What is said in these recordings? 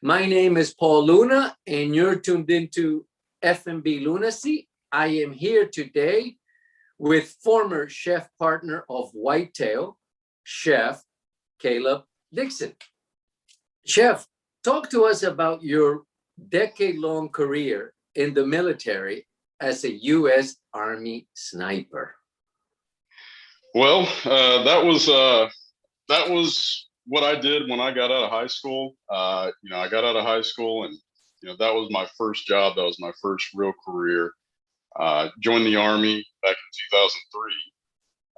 My name is Paul Luna, and you're tuned into F&B Lunacy. I am here today with former chef partner of Whitetail, Chef Caleb Dickson. Chef, talk to us about your decade-long career in the military as a U.S. Army sniper. Well, that was what I did when I got out of high school. I got out of high school, and that was my first job. That was my first real career. Joined the Army back in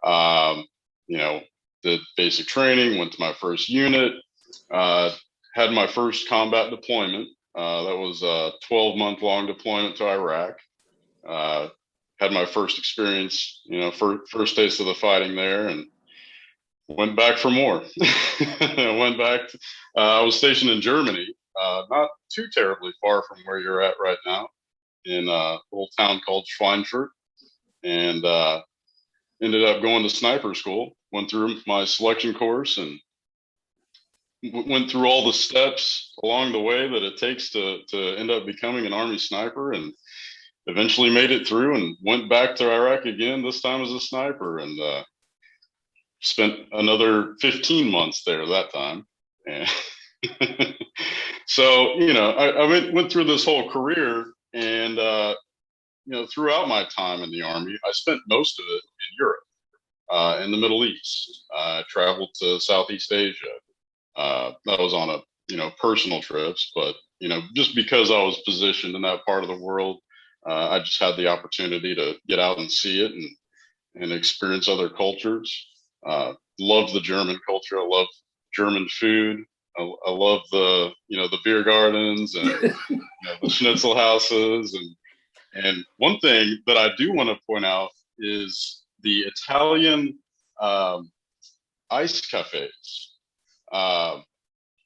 2003. Did basic training. Went to my first unit. Had my first combat deployment. That was a 12-month-long deployment to Iraq. Had my first experience, first taste of the fighting there, and went back for more. I was stationed in Germany, not too terribly far from where you're at right now, in a little town called Schweinfurt, and ended up going to sniper school. Went through my selection course and went through all the steps along the way that it takes to end up becoming an Army sniper, and eventually made it through and went back to Iraq again, this time as a sniper, and spent another 15 months there that time. And so, I went through this whole career, and, throughout my time in the Army, I spent most of it in Europe, in the Middle East. I traveled to Southeast Asia. That was on a, personal trips, but, just because I was positioned in that part of the world, I just had the opportunity to get out and see it and experience other cultures. Love the German culture. I love German food. I love the beer gardens and the schnitzel houses. And one thing that I do want to point out is the Italian ice cafes. I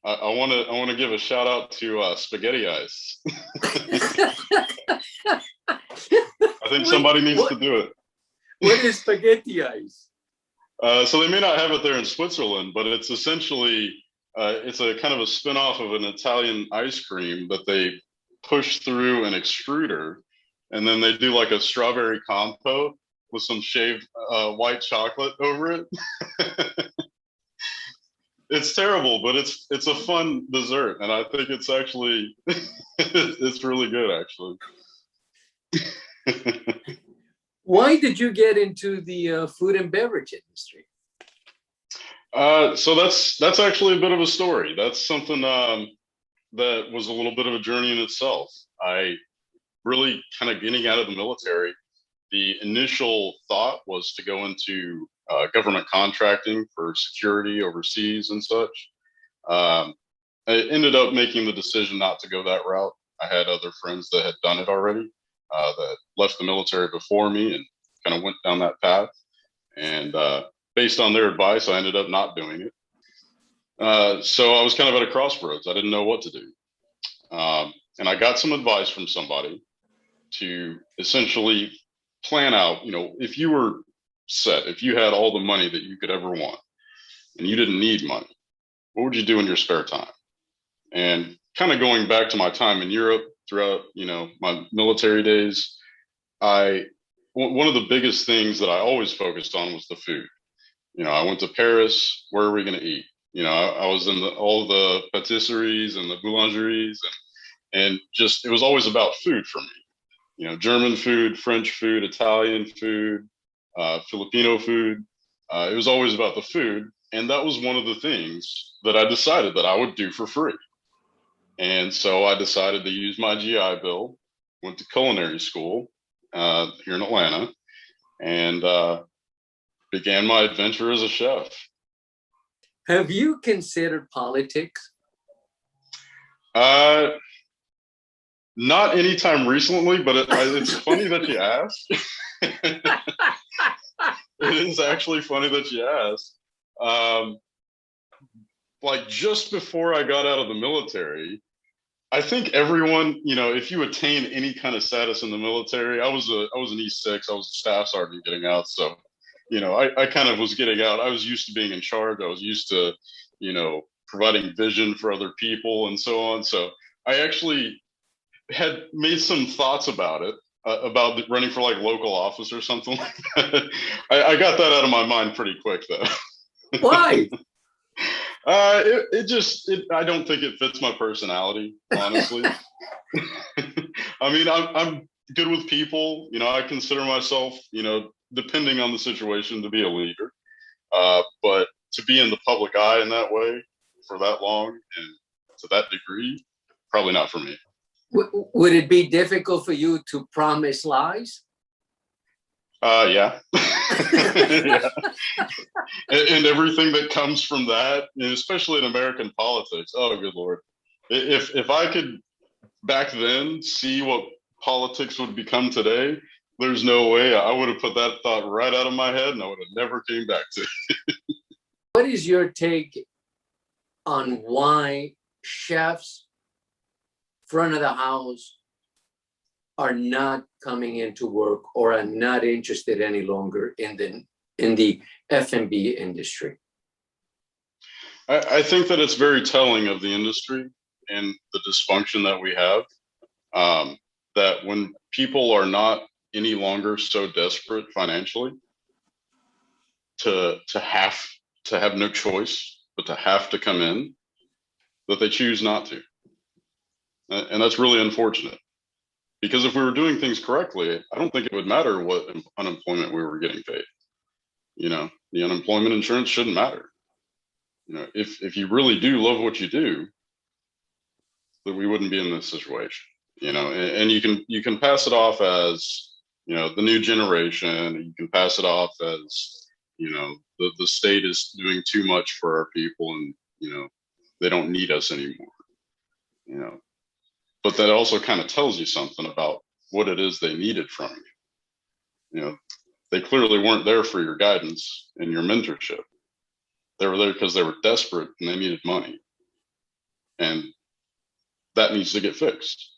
want to give a shout out to Spaghettieis. I think somebody needs to do it. What is Spaghettieis? So they may not have it there in Switzerland, but it's essentially it's a kind of a spin-off of an Italian ice cream that they push through an extruder, and then they do like a strawberry compote with some shaved white chocolate over it. It's terrible, but it's a fun dessert, and I think it's actually it's really good, actually. Why did you get into the food and beverage industry? So that's actually a bit of a story. That's something that was a little bit of a journey in itself. I really kind of getting out of the military. The initial thought was to go into government contracting for security overseas and such. I ended up making the decision not to go that route. I had other friends that had done it already, that left the military before me and kind of went down that path. And based on their advice, I ended up not doing it. So I was kind of at a crossroads. I didn't know what to do. And I got some advice from somebody to essentially plan out, if you were set, if you had all the money that you could ever want and you didn't need money, what would you do in your spare time? And kind of going back to my time in Europe throughout, my military days, one of the biggest things that I always focused on was the food. I went to Paris. Where are we going to eat? I was in all the patisseries and the boulangeries, and just it was always about food for me. German food, French food, Italian food, Filipino food. It was always about the food, and that was one of the things that I decided that I would do for free. And so I decided to use my GI Bill, went to culinary school here in Atlanta, and began my adventure as a chef. Have you considered politics? Not anytime recently, but it's funny that you asked. It is actually funny that you asked. Like just before I got out of the military, I think everyone, if you attain any kind of status in the military, I was an E6, I was a staff sergeant getting out. So, I kind of was getting out. I was used to being in charge. I was used to, providing vision for other people and so on. So I actually had made some thoughts about it, about running for like local office or something like that. I got that out of my mind pretty quick though. Why? I don't think it fits my personality, honestly. I mean, I'm good with people. You know, I consider myself, you know, depending on the situation, to be a leader. But to be in the public eye in that way for that long and to that degree, probably not for me. Would it be difficult for you to promise lies? Yeah. Yeah. And everything that comes from that, especially in American politics. Oh, good Lord. If I could back then see what politics would become today, there's no way I would have put that thought right out of my head and I would have never came back to it. What is your take on why chefs, front of the house, are not coming into work or are not interested any longer in the F&B industry? I think that it's very telling of the industry and the dysfunction that we have. That when people are not any longer so desperate financially to have no choice but to have to come in, that they choose not to. And that's really unfortunate. Because if we were doing things correctly, I don't think it would matter what unemployment we were getting paid. You know, the unemployment insurance shouldn't matter. You know, if you really do love what you do, that we wouldn't be in this situation. You know, and you can pass it off as, you know, the new generation. You can pass it off as, you know, the state is doing too much for our people, and you know, they don't need us anymore. You know, but that also kind of tells you something about what it is they needed from you. You know, they clearly weren't there for your guidance and your mentorship. They were there because they were desperate and they needed money, and that needs to get fixed.